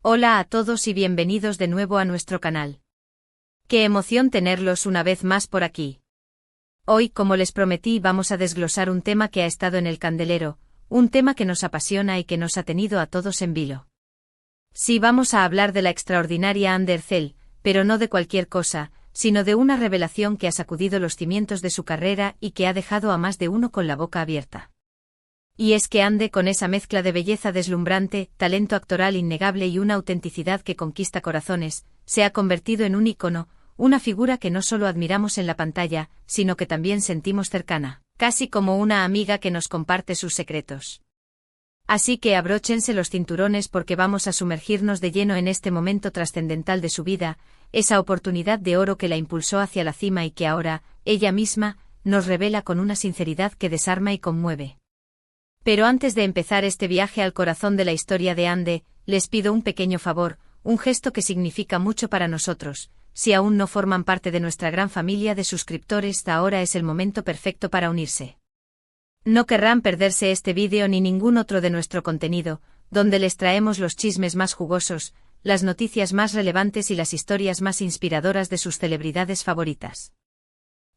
Hola a todos y bienvenidos de nuevo a nuestro canal. Qué emoción tenerlos una vez más por aquí. Hoy, como les prometí, vamos a desglosar un tema que ha estado en el candelero, un tema que nos apasiona y que nos ha tenido a todos en vilo. Sí, vamos a hablar de la extraordinaria Anne Zell, pero no de cualquier cosa, sino de una revelación que ha sacudido los cimientos de su carrera y que ha dejado a más de uno con la boca abierta. Y es que Anne, con esa mezcla de belleza deslumbrante, talento actoral innegable y una autenticidad que conquista corazones, se ha convertido en un ícono, una figura que no solo admiramos en la pantalla, sino que también sentimos cercana, casi como una amiga que nos comparte sus secretos. Así que abróchense los cinturones porque vamos a sumergirnos de lleno en este momento trascendental de su vida, esa oportunidad de oro que la impulsó hacia la cima y que ahora, ella misma, nos revela con una sinceridad que desarma y conmueve. Pero antes de empezar este viaje al corazón de la historia de Anne, les pido un pequeño favor, un gesto que significa mucho para nosotros. Si aún no forman parte de nuestra gran familia de suscriptores, ahora es el momento perfecto para unirse. No querrán perderse este vídeo ni ningún otro de nuestro contenido, donde les traemos los chismes más jugosos, las noticias más relevantes y las historias más inspiradoras de sus celebridades favoritas.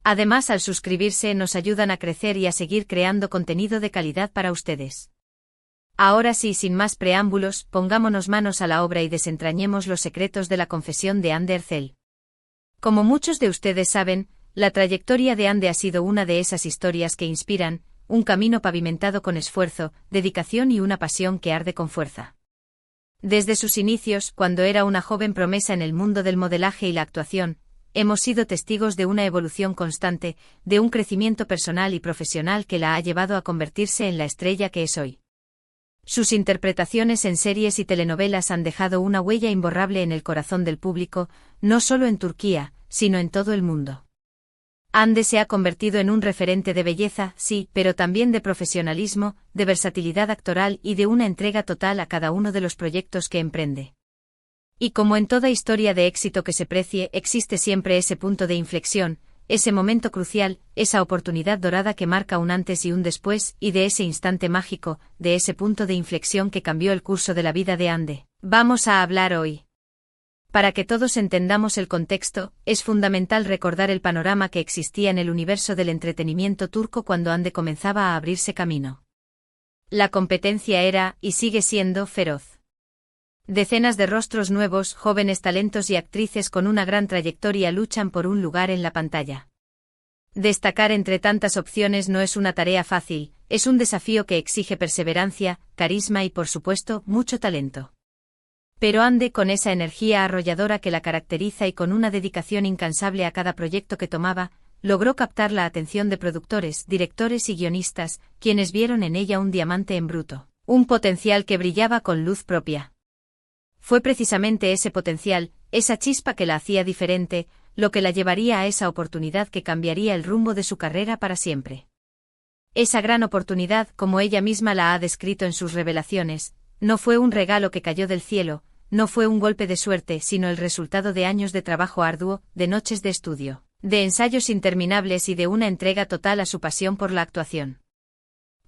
Además, al suscribirse nos ayudan a crecer y a seguir creando contenido de calidad para ustedes. Ahora sí, sin más preámbulos, pongámonos manos a la obra y desentrañemos los secretos de la confesión de Anne Zell. Como muchos de ustedes saben, la trayectoria de Anne ha sido una de esas historias que inspiran, un camino pavimentado con esfuerzo, dedicación y una pasión que arde con fuerza. Desde sus inicios, cuando era una joven promesa en el mundo del modelaje y la actuación, hemos sido testigos de una evolución constante, de un crecimiento personal y profesional que la ha llevado a convertirse en la estrella que es hoy. Sus interpretaciones en series y telenovelas han dejado una huella imborrable en el corazón del público, no solo en Turquía, sino en todo el mundo. Anne se ha convertido en un referente de belleza, sí, pero también de profesionalismo, de versatilidad actoral y de una entrega total a cada uno de los proyectos que emprende. Y como en toda historia de éxito que se precie, existe siempre ese punto de inflexión, ese momento crucial, esa oportunidad dorada que marca un antes y un después, y de ese instante mágico, de ese punto de inflexión que cambió el curso de la vida de Anne, vamos a hablar hoy. Para que todos entendamos el contexto, es fundamental recordar el panorama que existía en el universo del entretenimiento turco cuando Anne comenzaba a abrirse camino. La competencia era, y sigue siendo, feroz. Decenas de rostros nuevos, jóvenes talentos y actrices con una gran trayectoria luchan por un lugar en la pantalla. Destacar entre tantas opciones no es una tarea fácil, es un desafío que exige perseverancia, carisma y por supuesto, mucho talento. Pero Anne, con esa energía arrolladora que la caracteriza y con una dedicación incansable a cada proyecto que tomaba, logró captar la atención de productores, directores y guionistas, quienes vieron en ella un diamante en bruto, un potencial que brillaba con luz propia. Fue precisamente ese potencial, esa chispa que la hacía diferente, lo que la llevaría a esa oportunidad que cambiaría el rumbo de su carrera para siempre. Esa gran oportunidad, como ella misma la ha descrito en sus revelaciones, no fue un regalo que cayó del cielo, no fue un golpe de suerte, sino el resultado de años de trabajo arduo, de noches de estudio, de ensayos interminables y de una entrega total a su pasión por la actuación.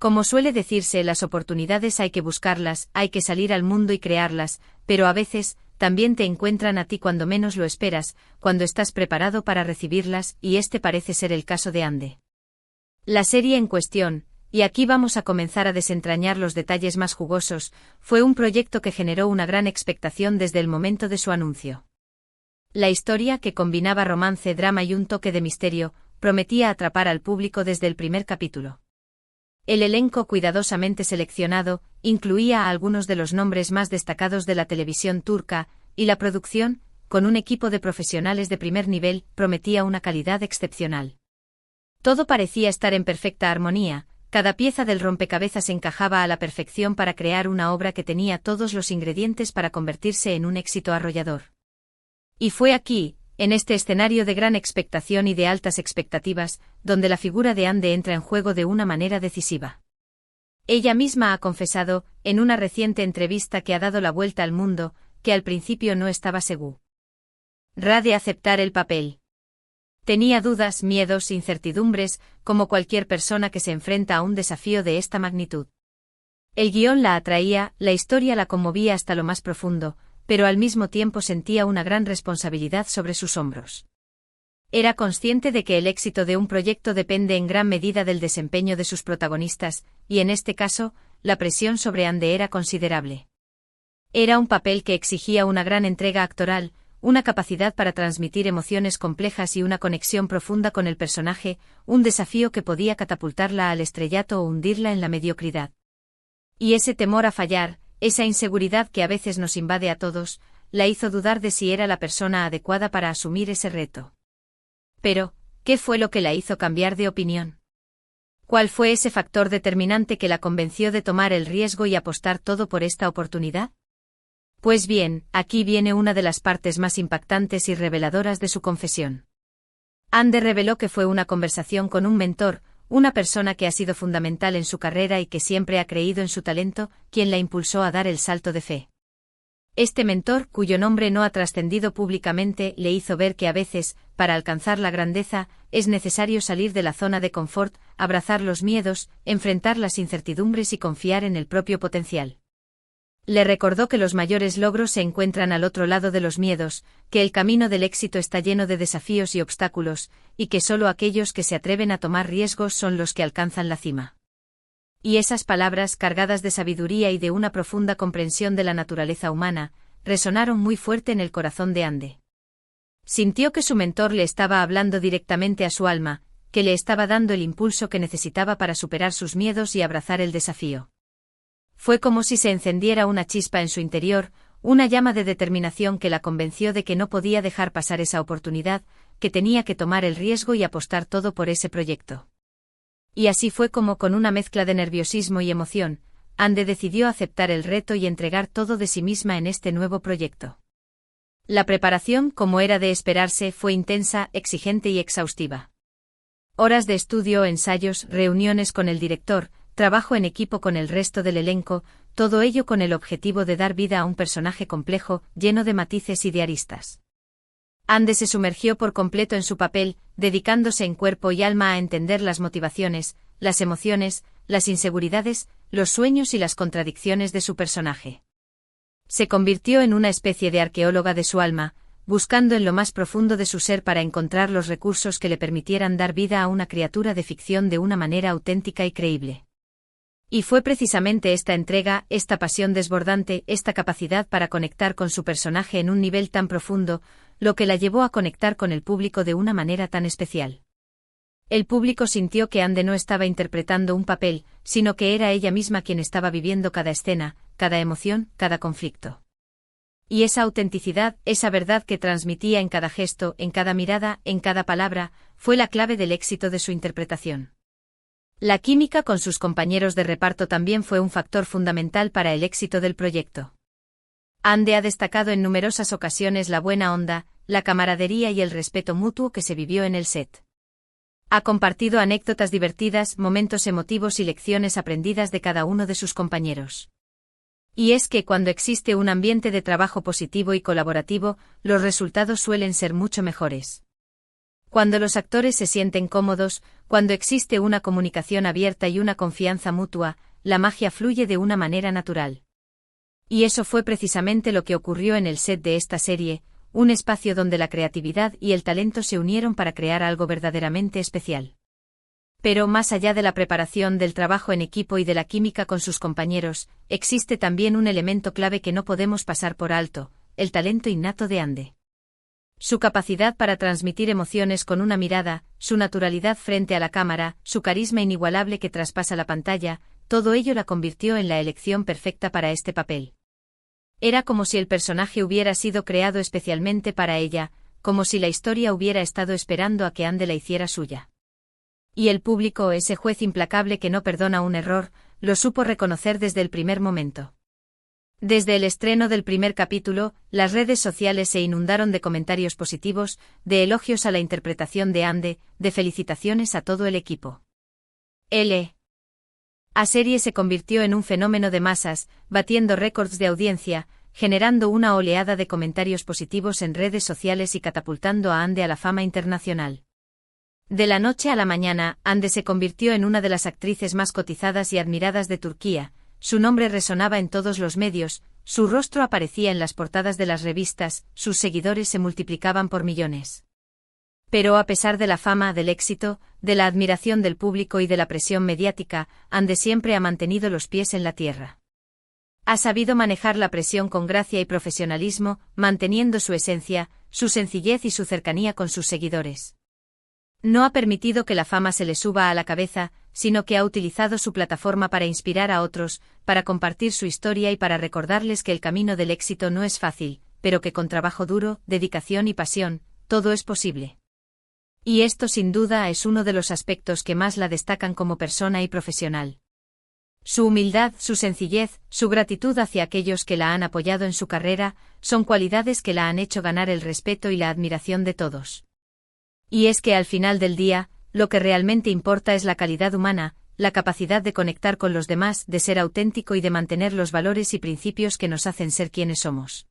Como suele decirse, las oportunidades hay que buscarlas, hay que salir al mundo y crearlas, pero a veces, también te encuentran a ti cuando menos lo esperas, cuando estás preparado para recibirlas, y este parece ser el caso de Anne. La serie en cuestión, y aquí vamos a comenzar a desentrañar los detalles más jugosos, fue un proyecto que generó una gran expectación desde el momento de su anuncio. La historia, que combinaba romance, drama y un toque de misterio, prometía atrapar al público desde el primer capítulo. El elenco cuidadosamente seleccionado incluía a algunos de los nombres más destacados de la televisión turca, y la producción, con un equipo de profesionales de primer nivel, prometía una calidad excepcional. Todo parecía estar en perfecta armonía, cada pieza del rompecabezas encajaba a la perfección para crear una obra que tenía todos los ingredientes para convertirse en un éxito arrollador. Y fue aquí, en este escenario de gran expectación y de altas expectativas, donde la figura de Anne entra en juego de una manera decisiva. Ella misma ha confesado, en una reciente entrevista que ha dado la vuelta al mundo, que al principio no estaba segura de aceptar el papel. Tenía dudas, miedos, incertidumbres, como cualquier persona que se enfrenta a un desafío de esta magnitud. El guión la atraía, la historia la conmovía hasta lo más profundo, pero al mismo tiempo sentía una gran responsabilidad sobre sus hombros. Era consciente de que el éxito de un proyecto depende en gran medida del desempeño de sus protagonistas, y en este caso, la presión sobre Andy era considerable. Era un papel que exigía una gran entrega actoral, una capacidad para transmitir emociones complejas y una conexión profunda con el personaje, un desafío que podía catapultarla al estrellato o hundirla en la mediocridad. Y ese temor a fallar, esa inseguridad que a veces nos invade a todos, la hizo dudar de si era la persona adecuada para asumir ese reto. Pero, ¿qué fue lo que la hizo cambiar de opinión? ¿Cuál fue ese factor determinante que la convenció de tomar el riesgo y apostar todo por esta oportunidad? Pues bien, aquí viene una de las partes más impactantes y reveladoras de su confesión. Andy reveló que fue una conversación con un mentor, una persona que ha sido fundamental en su carrera y que siempre ha creído en su talento, quien la impulsó a dar el salto de fe. Este mentor, cuyo nombre no ha trascendido públicamente, le hizo ver que a veces, para alcanzar la grandeza, es necesario salir de la zona de confort, abrazar los miedos, enfrentar las incertidumbres y confiar en el propio potencial. Le recordó que los mayores logros se encuentran al otro lado de los miedos, que el camino del éxito está lleno de desafíos y obstáculos, y que solo aquellos que se atreven a tomar riesgos son los que alcanzan la cima. Y esas palabras, cargadas de sabiduría y de una profunda comprensión de la naturaleza humana, resonaron muy fuerte en el corazón de Andy. Sintió que su mentor le estaba hablando directamente a su alma, que le estaba dando el impulso que necesitaba para superar sus miedos y abrazar el desafío. Fue como si se encendiera una chispa en su interior, una llama de determinación que la convenció de que no podía dejar pasar esa oportunidad, que tenía que tomar el riesgo y apostar todo por ese proyecto. Y así fue como, con una mezcla de nerviosismo y emoción, Andy decidió aceptar el reto y entregar todo de sí misma en este nuevo proyecto. La preparación, como era de esperarse, fue intensa, exigente y exhaustiva. Horas de estudio, ensayos, reuniones con el director, trabajo en equipo con el resto del elenco, todo ello con el objetivo de dar vida a un personaje complejo, lleno de matices y de aristas. Andy se sumergió por completo en su papel, dedicándose en cuerpo y alma a entender las motivaciones, las emociones, las inseguridades, los sueños y las contradicciones de su personaje. Se convirtió en una especie de arqueóloga de su alma, buscando en lo más profundo de su ser para encontrar los recursos que le permitieran dar vida a una criatura de ficción de una manera auténtica y creíble. Y fue precisamente esta entrega, esta pasión desbordante, esta capacidad para conectar con su personaje en un nivel tan profundo, lo que la llevó a conectar con el público de una manera tan especial. El público sintió que Andy no estaba interpretando un papel, sino que era ella misma quien estaba viviendo cada escena, cada emoción, cada conflicto. Y esa autenticidad, esa verdad que transmitía en cada gesto, en cada mirada, en cada palabra, fue la clave del éxito de su interpretación. La química con sus compañeros de reparto también fue un factor fundamental para el éxito del proyecto. Andy ha destacado en numerosas ocasiones la buena onda, la camaradería y el respeto mutuo que se vivió en el set. Ha compartido anécdotas divertidas, momentos emotivos y lecciones aprendidas de cada uno de sus compañeros. Y es que cuando existe un ambiente de trabajo positivo y colaborativo, los resultados suelen ser mucho mejores. Cuando los actores se sienten cómodos, cuando existe una comunicación abierta y una confianza mutua, la magia fluye de una manera natural. Y eso fue precisamente lo que ocurrió en el set de esta serie, un espacio donde la creatividad y el talento se unieron para crear algo verdaderamente especial. Pero más allá de la preparación, del trabajo en equipo y de la química con sus compañeros, existe también un elemento clave que no podemos pasar por alto: el talento innato de Andy. Su capacidad para transmitir emociones con una mirada, su naturalidad frente a la cámara, su carisma inigualable que traspasa la pantalla, todo ello la convirtió en la elección perfecta para este papel. Era como si el personaje hubiera sido creado especialmente para ella, como si la historia hubiera estado esperando a que Andy la hiciera suya. Y el público, ese juez implacable que no perdona un error, lo supo reconocer desde el primer momento. Desde el estreno del primer capítulo, las redes sociales se inundaron de comentarios positivos, de elogios a la interpretación de Andy, de felicitaciones a todo el equipo. La serie se convirtió en un fenómeno de masas, batiendo récords de audiencia, generando una oleada de comentarios positivos en redes sociales y catapultando a Andy a la fama internacional. De la noche a la mañana, Andy se convirtió en una de las actrices más cotizadas y admiradas de Turquía. Su nombre resonaba en todos los medios, su rostro aparecía en las portadas de las revistas, sus seguidores se multiplicaban por millones. Pero a pesar de la fama, del éxito, de la admiración del público y de la presión mediática, Ande siempre ha mantenido los pies en la tierra. Ha sabido manejar la presión con gracia y profesionalismo, manteniendo su esencia, su sencillez y su cercanía con sus seguidores. No ha permitido que la fama se le suba a la cabeza, sino que ha utilizado su plataforma para inspirar a otros, para compartir su historia y para recordarles que el camino del éxito no es fácil, pero que con trabajo duro, dedicación y pasión, todo es posible. Y esto sin duda es uno de los aspectos que más la destacan como persona y profesional. Su humildad, su sencillez, su gratitud hacia aquellos que la han apoyado en su carrera, son cualidades que la han hecho ganar el respeto y la admiración de todos. Y es que al final del día, lo que realmente importa es la calidad humana, la capacidad de conectar con los demás, de ser auténtico y de mantener los valores y principios que nos hacen ser quienes somos.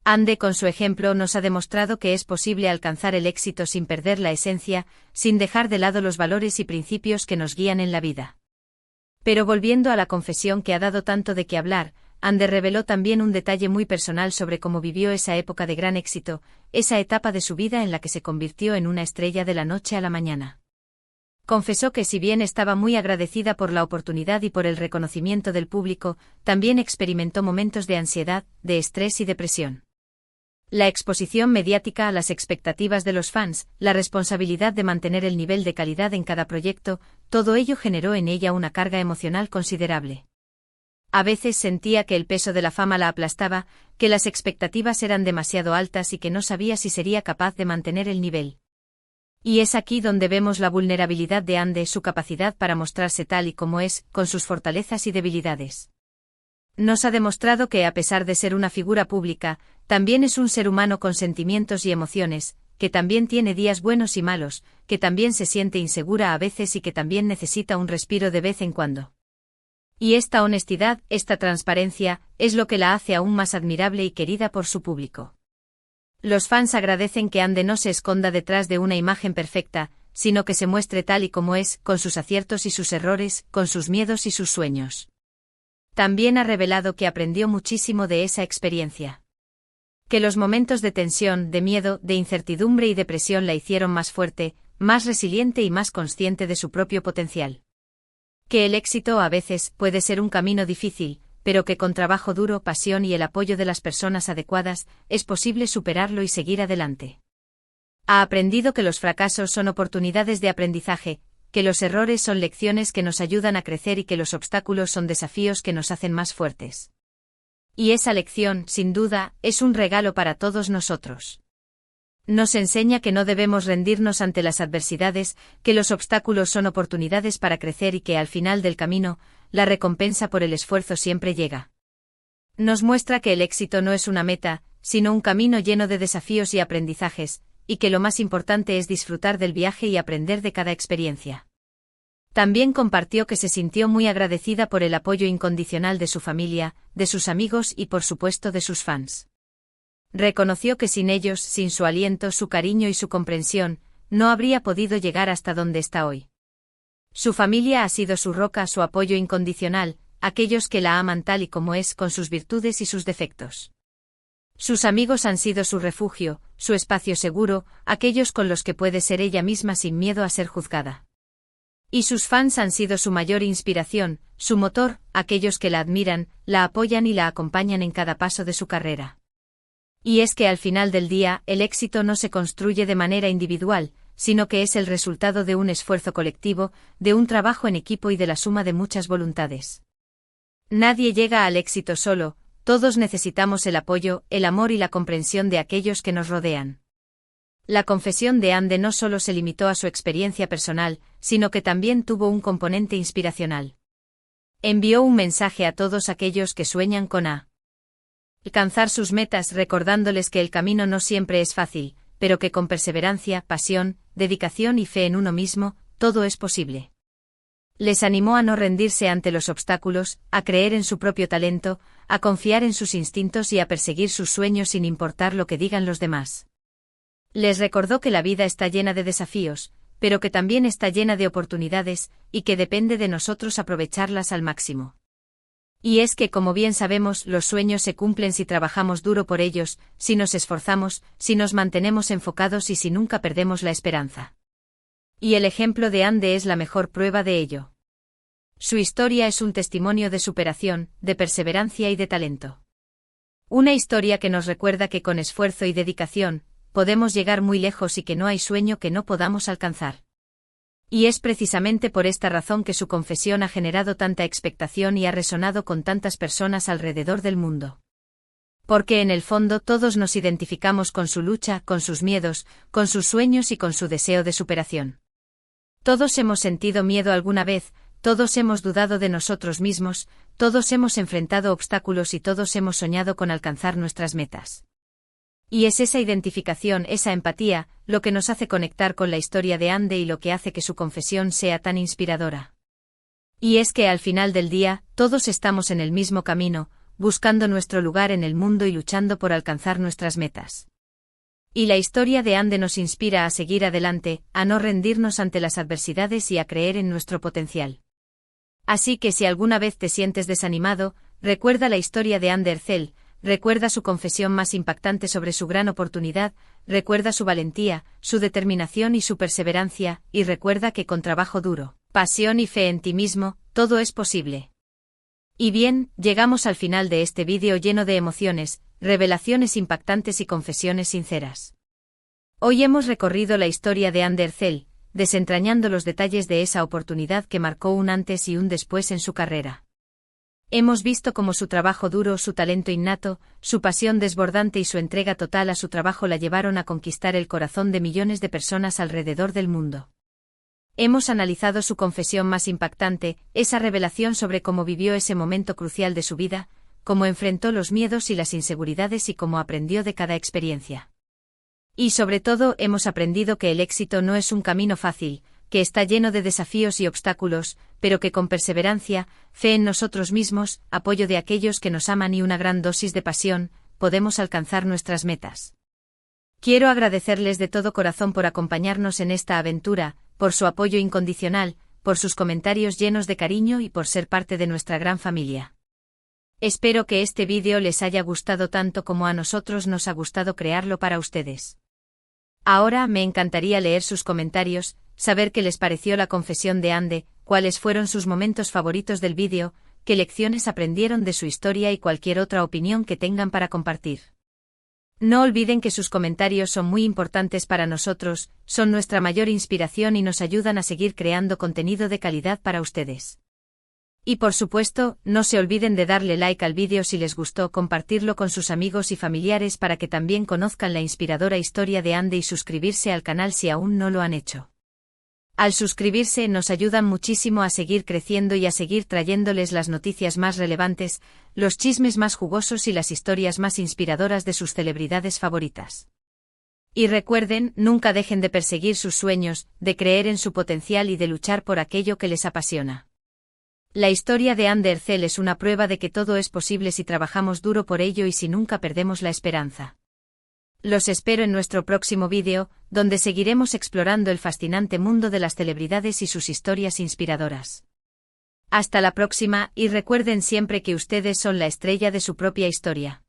Ande con su ejemplo nos ha demostrado que es posible alcanzar el éxito sin perder la esencia, sin dejar de lado los valores y principios que nos guían en la vida. Pero volviendo a la confesión que ha dado tanto de qué hablar, Ande reveló también un detalle muy personal sobre cómo vivió esa época de gran éxito, esa etapa de su vida en la que se convirtió en una estrella de la noche a la mañana. Confesó que si bien estaba muy agradecida por la oportunidad y por el reconocimiento del público, también experimentó momentos de ansiedad, de estrés y depresión. La exposición mediática a las expectativas de los fans, la responsabilidad de mantener el nivel de calidad en cada proyecto, todo ello generó en ella una carga emocional considerable. A veces sentía que el peso de la fama la aplastaba, que las expectativas eran demasiado altas y que no sabía si sería capaz de mantener el nivel. Y es aquí donde vemos la vulnerabilidad de Ande, su capacidad para mostrarse tal y como es, con sus fortalezas y debilidades. Nos ha demostrado que, a pesar de ser una figura pública, también es un ser humano con sentimientos y emociones, que también tiene días buenos y malos, que también se siente insegura a veces y que también necesita un respiro de vez en cuando. Y esta honestidad, esta transparencia, es lo que la hace aún más admirable y querida por su público. Los fans agradecen que Ande no se esconda detrás de una imagen perfecta, sino que se muestre tal y como es, con sus aciertos y sus errores, con sus miedos y sus sueños. También ha revelado que aprendió muchísimo de esa experiencia. Que los momentos de tensión, de miedo, de incertidumbre y depresión la hicieron más fuerte, más resiliente y más consciente de su propio potencial. Que el éxito a veces puede ser un camino difícil, pero que con trabajo duro, pasión y el apoyo de las personas adecuadas, es posible superarlo y seguir adelante. Ha aprendido que los fracasos son oportunidades de aprendizaje, que los errores son lecciones que nos ayudan a crecer y que los obstáculos son desafíos que nos hacen más fuertes. Y esa lección, sin duda, es un regalo para todos nosotros. Nos enseña que no debemos rendirnos ante las adversidades, que los obstáculos son oportunidades para crecer y que al final del camino, la recompensa por el esfuerzo siempre llega. Nos muestra que el éxito no es una meta, sino un camino lleno de desafíos y aprendizajes, y que lo más importante es disfrutar del viaje y aprender de cada experiencia. También compartió que se sintió muy agradecida por el apoyo incondicional de su familia, de sus amigos y por supuesto de sus fans. Reconoció que sin ellos, sin su aliento, su cariño y su comprensión, no habría podido llegar hasta donde está hoy. Su familia ha sido su roca, su apoyo incondicional, aquellos que la aman tal y como es, con sus virtudes y sus defectos. Sus amigos han sido su refugio, su espacio seguro, aquellos con los que puede ser ella misma sin miedo a ser juzgada. Y sus fans han sido su mayor inspiración, su motor, aquellos que la admiran, la apoyan y la acompañan en cada paso de su carrera. Y es que al final del día, el éxito no se construye de manera individual, sino que es el resultado de un esfuerzo colectivo, de un trabajo en equipo y de la suma de muchas voluntades. Nadie llega al éxito solo, todos necesitamos el apoyo, el amor y la comprensión de aquellos que nos rodean. La confesión de Ande no solo se limitó a su experiencia personal, sino que también tuvo un componente inspiracional. Envió un mensaje a todos aquellos que sueñan con alcanzar sus metas, recordándoles que el camino no siempre es fácil, pero que con perseverancia, pasión, dedicación y fe en uno mismo, todo es posible. Les animó a no rendirse ante los obstáculos, a creer en su propio talento, a confiar en sus instintos y a perseguir sus sueños sin importar lo que digan los demás. Les recordó que la vida está llena de desafíos, pero que también está llena de oportunidades, y que depende de nosotros aprovecharlas al máximo. Y es que, como bien sabemos, los sueños se cumplen si trabajamos duro por ellos, si nos esforzamos, si nos mantenemos enfocados y si nunca perdemos la esperanza. Y el ejemplo de Ande es la mejor prueba de ello. Su historia es un testimonio de superación, de perseverancia y de talento. Una historia que nos recuerda que con esfuerzo y dedicación, podemos llegar muy lejos y que no hay sueño que no podamos alcanzar. Y es precisamente por esta razón que su confesión ha generado tanta expectación y ha resonado con tantas personas alrededor del mundo. Porque en el fondo todos nos identificamos con su lucha, con sus miedos, con sus sueños y con su deseo de superación. Todos hemos sentido miedo alguna vez, todos hemos dudado de nosotros mismos, todos hemos enfrentado obstáculos y todos hemos soñado con alcanzar nuestras metas. Y es esa identificación, esa empatía, lo que nos hace conectar con la historia de Ande y lo que hace que su confesión sea tan inspiradora. Y es que al final del día, todos estamos en el mismo camino, buscando nuestro lugar en el mundo y luchando por alcanzar nuestras metas. Y la historia de Ande nos inspira a seguir adelante, a no rendirnos ante las adversidades y a creer en nuestro potencial. Así que si alguna vez te sientes desanimado, recuerda la historia de Ande Ercel. Recuerda su confesión más impactante sobre su gran oportunidad, recuerda su valentía, su determinación y su perseverancia, y recuerda que con trabajo duro, pasión y fe en ti mismo, todo es posible. Y bien, llegamos al final de este vídeo lleno de emociones, revelaciones impactantes y confesiones sinceras. Hoy hemos recorrido la historia de Ande Ercel, desentrañando los detalles de esa oportunidad que marcó un antes y un después en su carrera. Hemos visto cómo su trabajo duro, su talento innato, su pasión desbordante y su entrega total a su trabajo la llevaron a conquistar el corazón de millones de personas alrededor del mundo. Hemos analizado su confesión más impactante, esa revelación sobre cómo vivió ese momento crucial de su vida, cómo enfrentó los miedos y las inseguridades y cómo aprendió de cada experiencia. Y sobre todo, hemos aprendido que el éxito no es un camino fácil, que está lleno de desafíos y obstáculos, pero que con perseverancia, fe en nosotros mismos, apoyo de aquellos que nos aman y una gran dosis de pasión, podemos alcanzar nuestras metas. Quiero agradecerles de todo corazón por acompañarnos en esta aventura, por su apoyo incondicional, por sus comentarios llenos de cariño y por ser parte de nuestra gran familia. Espero que este vídeo les haya gustado tanto como a nosotros nos ha gustado crearlo para ustedes. Ahora me encantaría leer sus comentarios, saber qué les pareció la confesión de Ande, cuáles fueron sus momentos favoritos del vídeo, qué lecciones aprendieron de su historia y cualquier otra opinión que tengan para compartir. No olviden que sus comentarios son muy importantes para nosotros, son nuestra mayor inspiración y nos ayudan a seguir creando contenido de calidad para ustedes. Y por supuesto, no se olviden de darle like al vídeo si les gustó, compartirlo con sus amigos y familiares para que también conozcan la inspiradora historia de Ande y suscribirse al canal si aún no lo han hecho. Al suscribirse nos ayudan muchísimo a seguir creciendo y a seguir trayéndoles las noticias más relevantes, los chismes más jugosos y las historias más inspiradoras de sus celebridades favoritas. Y recuerden, nunca dejen de perseguir sus sueños, de creer en su potencial y de luchar por aquello que les apasiona. La historia de Ande Ercel es una prueba de que todo es posible si trabajamos duro por ello y si nunca perdemos la esperanza. Los espero en nuestro próximo vídeo, donde seguiremos explorando el fascinante mundo de las celebridades y sus historias inspiradoras. Hasta la próxima, y recuerden siempre que ustedes son la estrella de su propia historia.